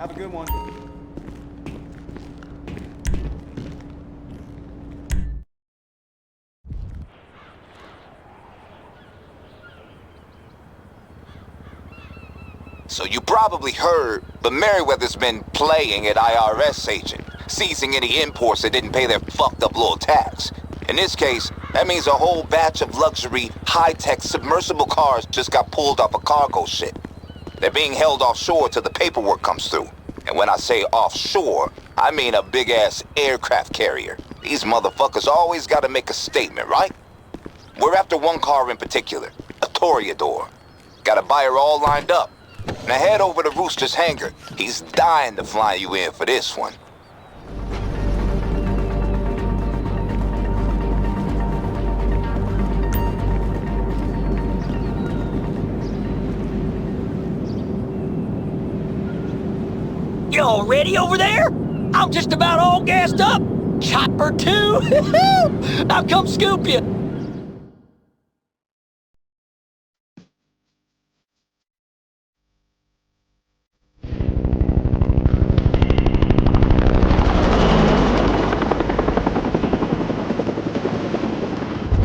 Have a good one. So you probably heard, but Merriweather's been playing at IRS agent, seizing any imports that didn't pay their fucked up little tax. In this case, that means a whole batch of luxury, high-tech submersible cars just got pulled off a cargo ship. They're being held offshore till the paperwork comes through. And when I say offshore, I mean a big-ass aircraft carrier. These motherfuckers always gotta make a statement, right? We're after one car in particular, a Toreador. Got a buyer all lined up. Now head over to Rooster's hangar. He's dying to fly you in for this one. You all ready over there? I'm just about all gassed up. Chopper 2. I'll come scoop you.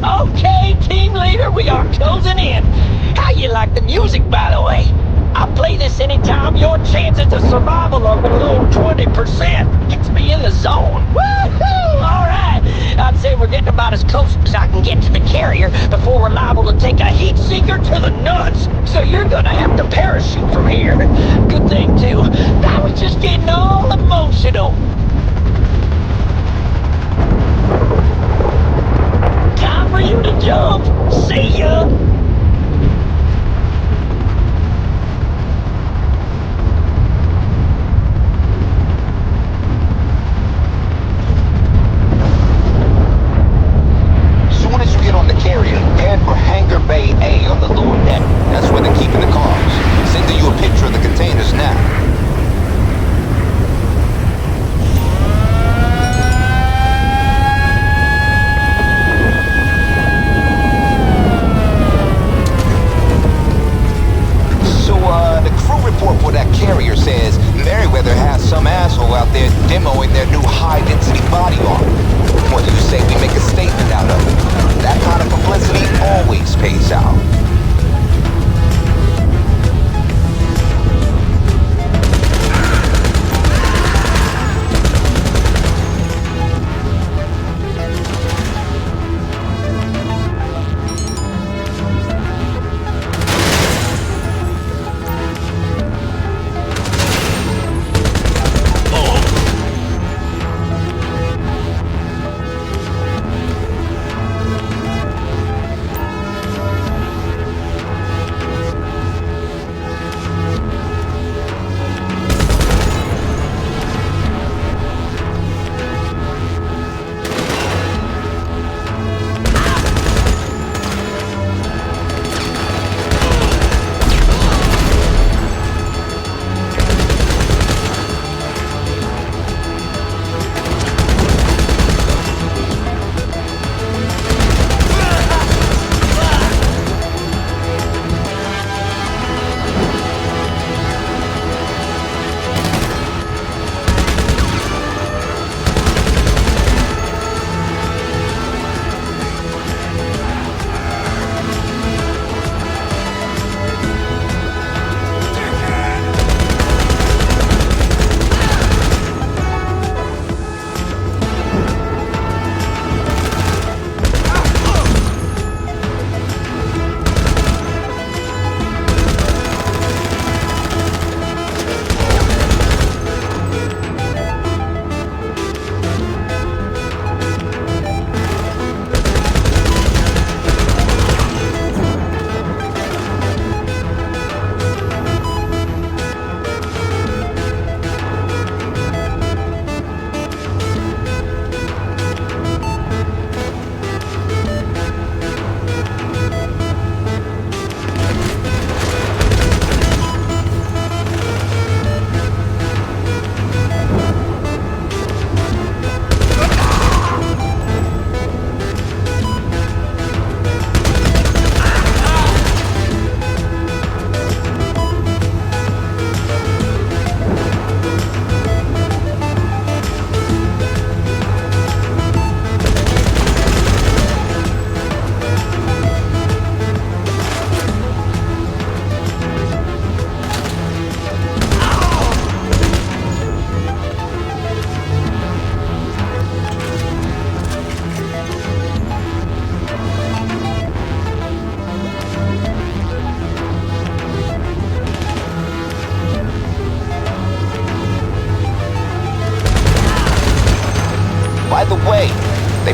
Okay, team leader, we are closing in. How you like the music, by the way? I'll play this anytime your chances of survival are below 20%. Gets me in the zone. Woohoo! Alright, I'd say we're getting about as close as I can get to the carrier before we're liable to take a heat seeker to the nuts. So you're gonna have to parachute from here. Good thing, too, I was just getting all emotional. Time for you to jump. See ya! Soon as you get on the carrier, head for Hangar Bay A on the lower deck. That's where they're keeping the cars. Sending you a picture of the containers now.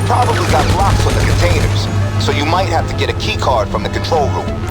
probably got locks on the containers, so you might have to get a key card from the control room.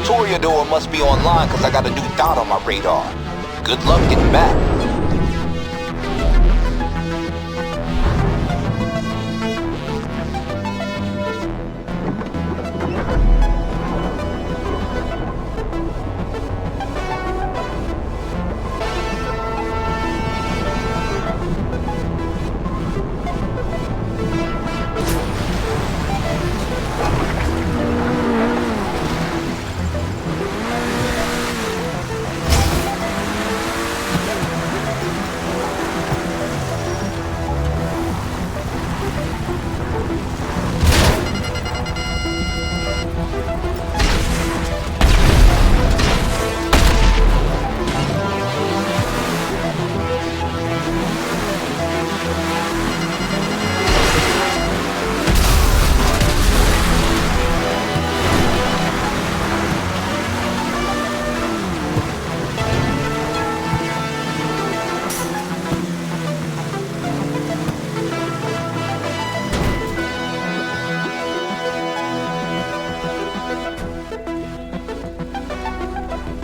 Toreador must be online because I got a new dot on my radar. Good luck getting back.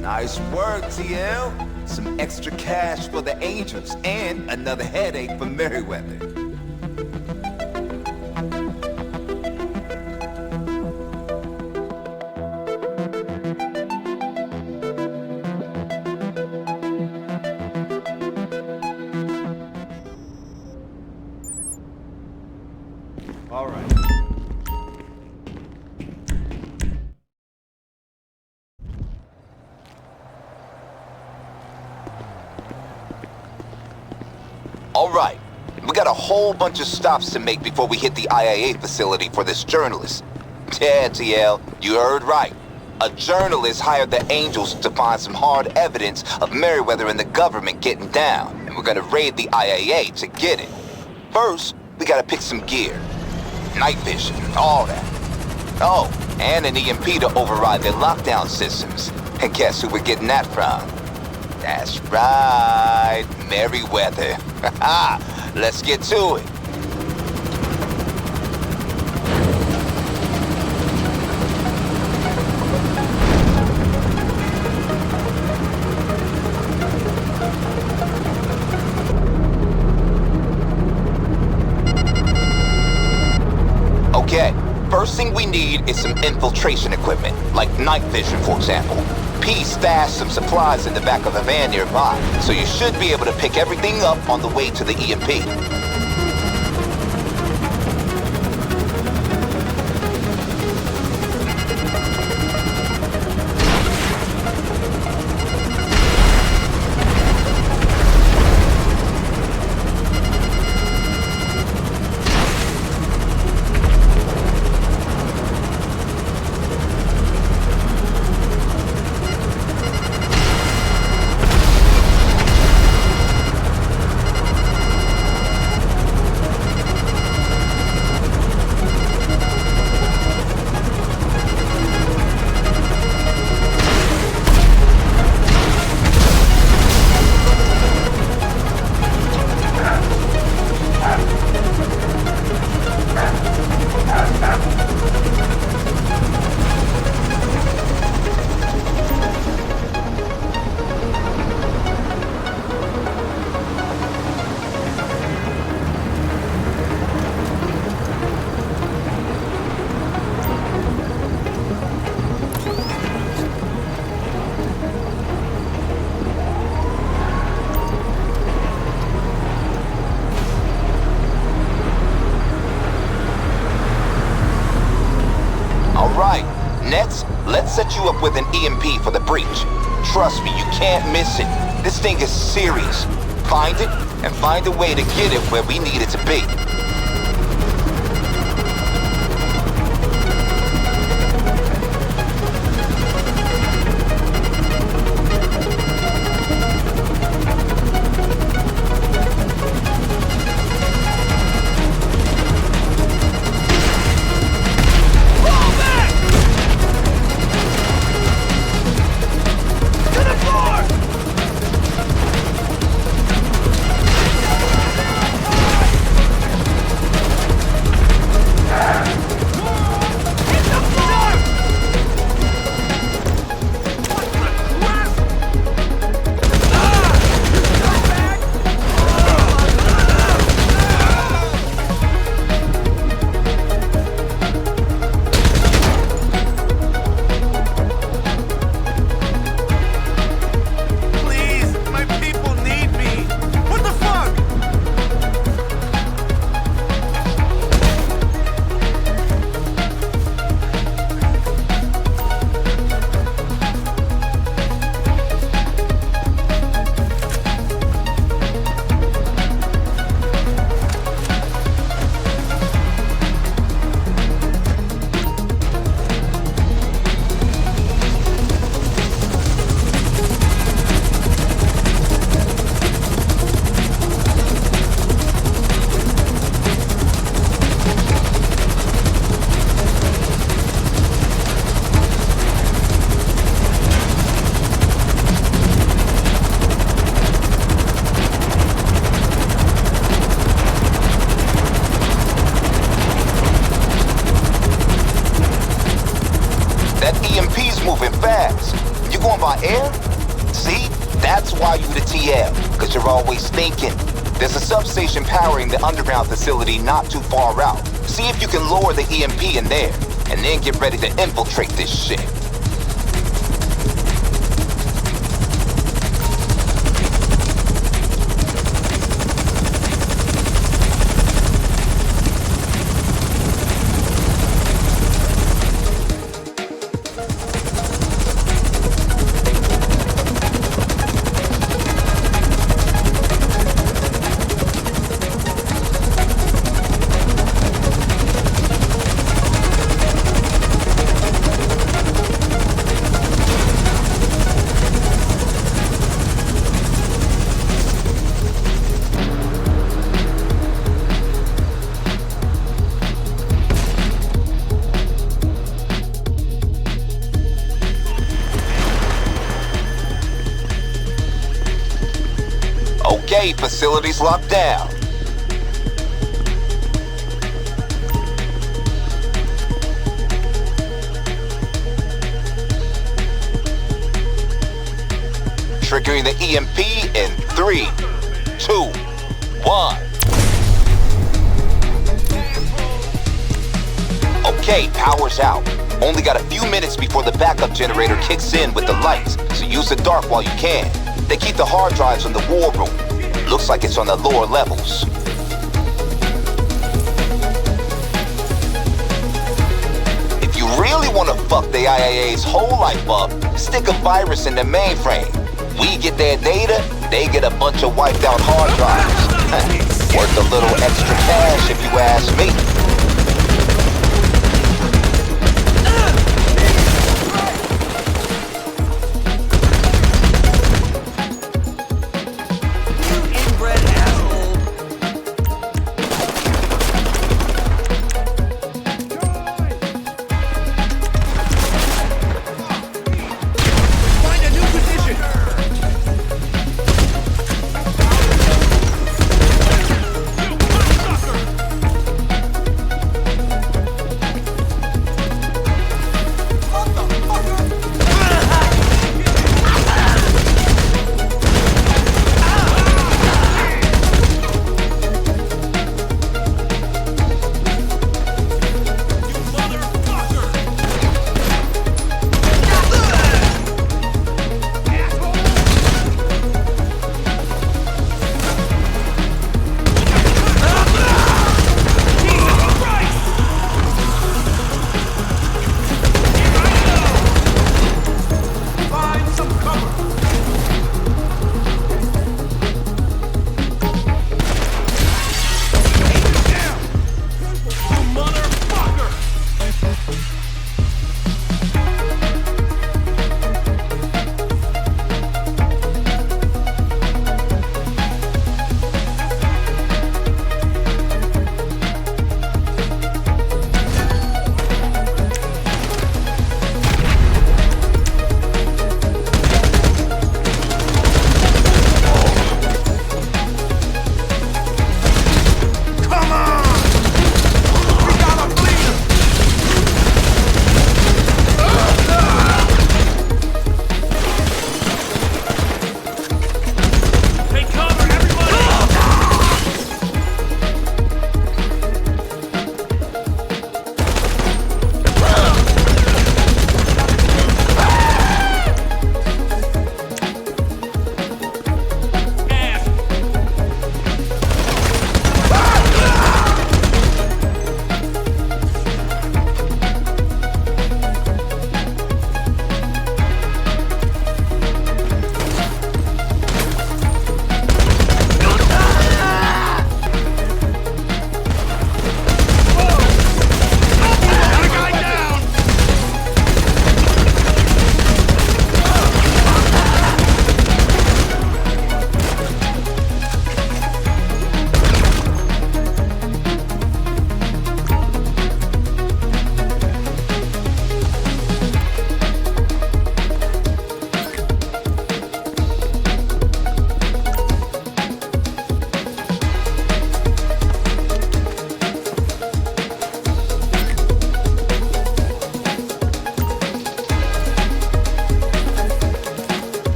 Nice work, TL. Some extra cash for the Angels and another headache for Merryweather. All right. All right, we got a whole bunch of stops to make before we hit the IAA facility for this journalist. Yeah, TL, you heard right. A journalist hired the Angels to find some hard evidence of Merryweather and the government getting down, and we're gonna raid the IAA to get it. First, we gotta pick some gear. Night vision, all that. Oh, and an EMP to override their lockdown systems. And guess who we're getting that from? That's right, Merryweather. Let's get to it. Okay, first thing we need is some infiltration equipment, like night vision, for example. P stashed some supplies in the back of a van nearby, so you should be able to pick everything up on the way to the EMP. Let's set you up with an EMP for the breach. Trust me, you can't miss it. This thing is serious. Find it, and find a way to get it where we need it to be. That EMP's moving fast. You going by air? See? That's why you the TL, because you're always thinking. There's a substation powering the underground facility not too far out. See if you can lower the EMP in there, and then get ready to infiltrate this shit. Okay, facilities locked down. Triggering the EMP in 3, 2, 1. Okay, power's out. Only got a few minutes before the backup generator kicks in with the lights, so use the dark while you can. They keep the hard drives in the war room. Looks like it's on the lower levels. If you really want to fuck the IAA's whole life up, stick a virus in the mainframe. We get their data, they get a bunch of wiped out hard drives. Worth a little extra cash if you ask me.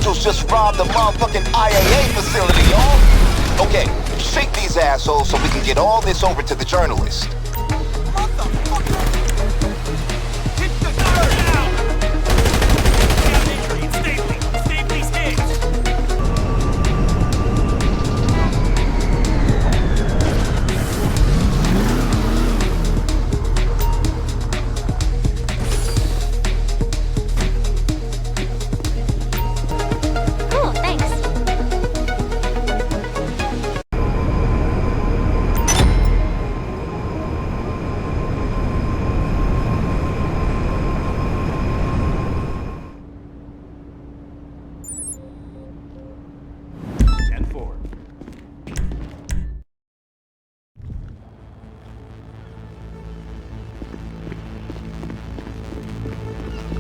Angels just robbed the motherfucking IAA facility, y'all. Okay, shake these assholes so we can get all this over to the journalists. Cool, thanks.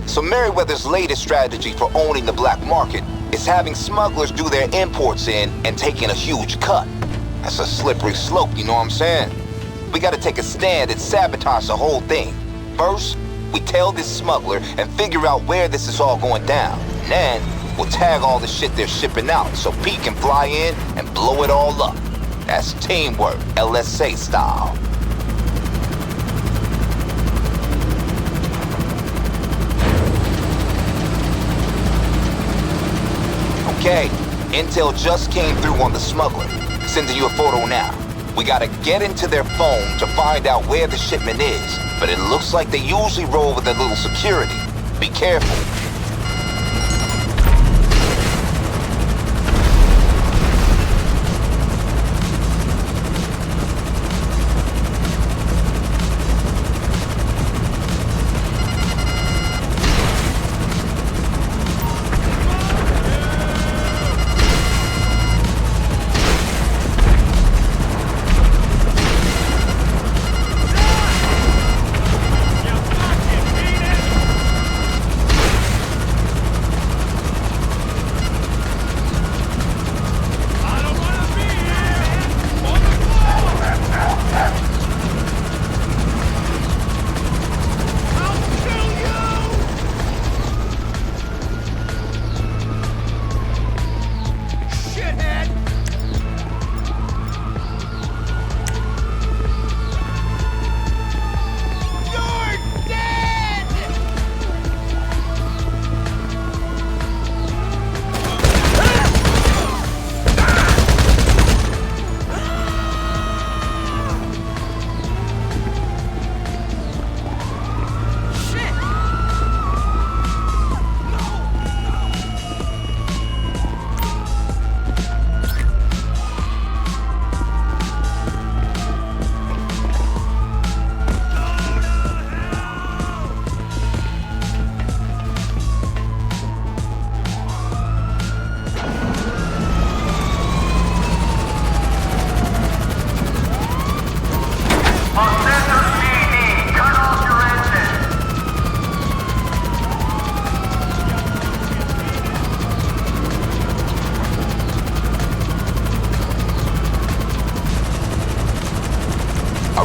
So Merryweather's latest strategy for owning the black market is having smugglers do their imports in and taking a huge cut. That's a slippery slope, you know what I'm saying? We gotta take a stand and sabotage the whole thing. First, we tail this smuggler and figure out where this is all going down. And then, we'll tag all the shit they're shipping out so Pete can fly in and blow it all up. That's teamwork, LSA style. Okay, intel just came through on the smuggler. Sending you a photo now. We gotta get into their phone to find out where the shipment is, but it looks like they usually roll with a little security. Be careful.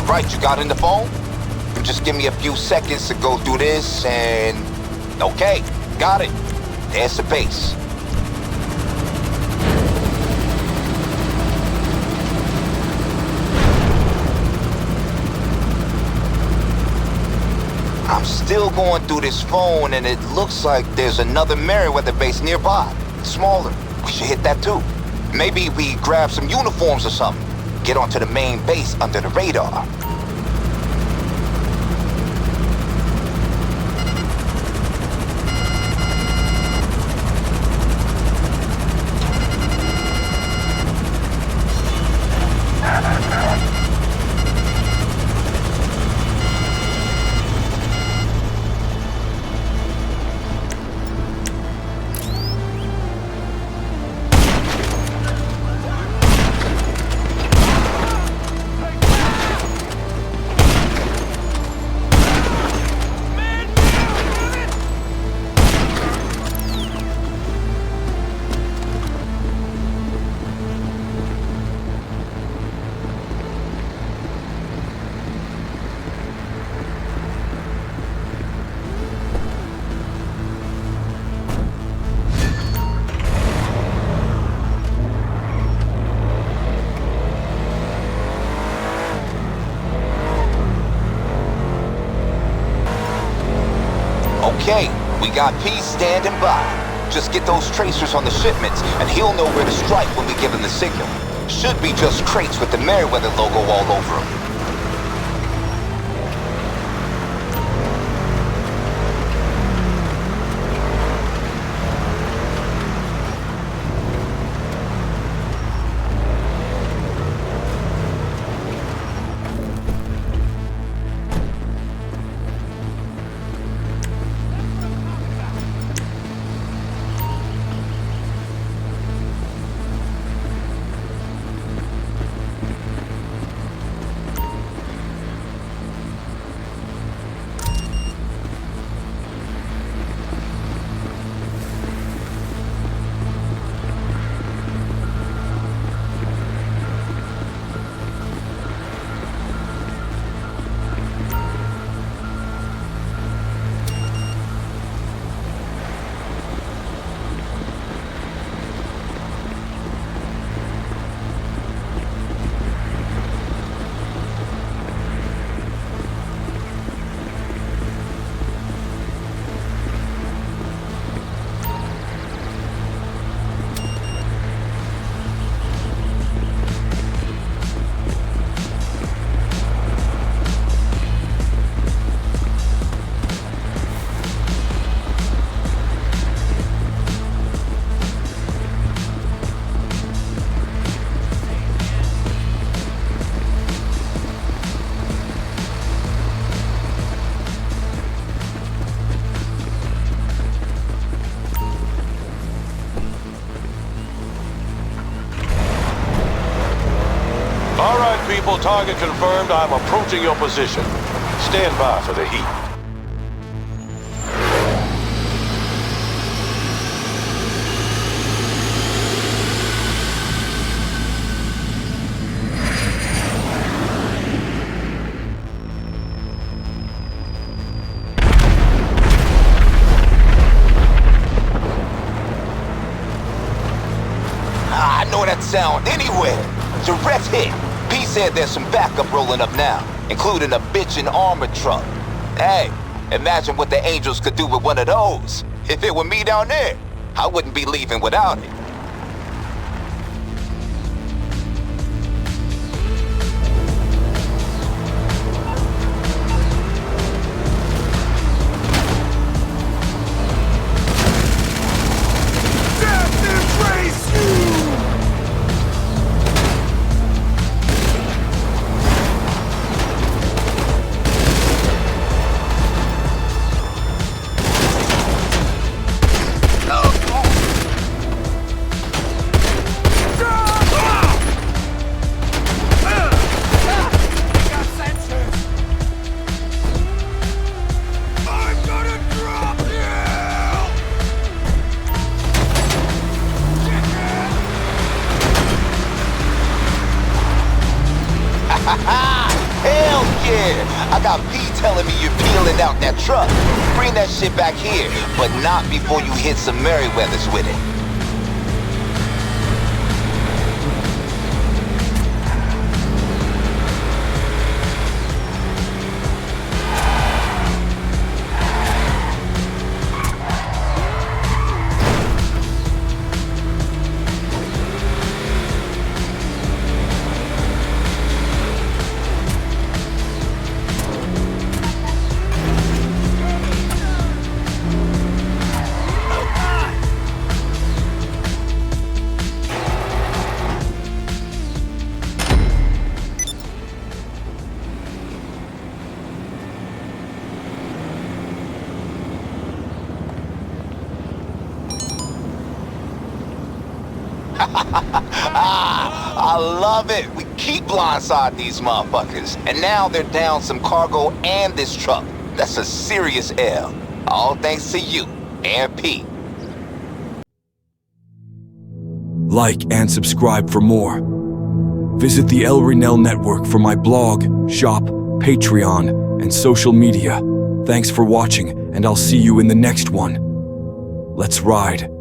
Right, you got in the phone? Just give me a few seconds to go through this and... Okay, got it. There's the base. I'm still going through this phone and it looks like there's another Merryweather base nearby. Smaller. We should hit that too. Maybe we grab some uniforms or something. Get onto the main base under the radar. Okay, we got P standing by. Just get those tracers on the shipments, and he'll know where to strike when we give him the signal. Should be just crates with the Merryweather logo all over them. People, target confirmed. I'm approaching your position. Stand by for the heat. I know that sound anywhere. Direct hit. P said there's some backup rolling up now, including a bitchin' armored truck. Hey, imagine what the Angels could do with one of those. If it were me down there, I wouldn't be leaving without it. Hell yeah! I got P telling me you're peeling out that truck. Bring that shit back here, but not before you hit some Merryweathers with it. I love it. We keep blindsiding these motherfuckers. And now they're down some cargo and this truck. That's a serious L. All thanks to you and P. Like and subscribe for more. Visit the Elrinell network for my blog, shop, Patreon, and social media. Thanks for watching, and I'll see you in the next one. Let's ride.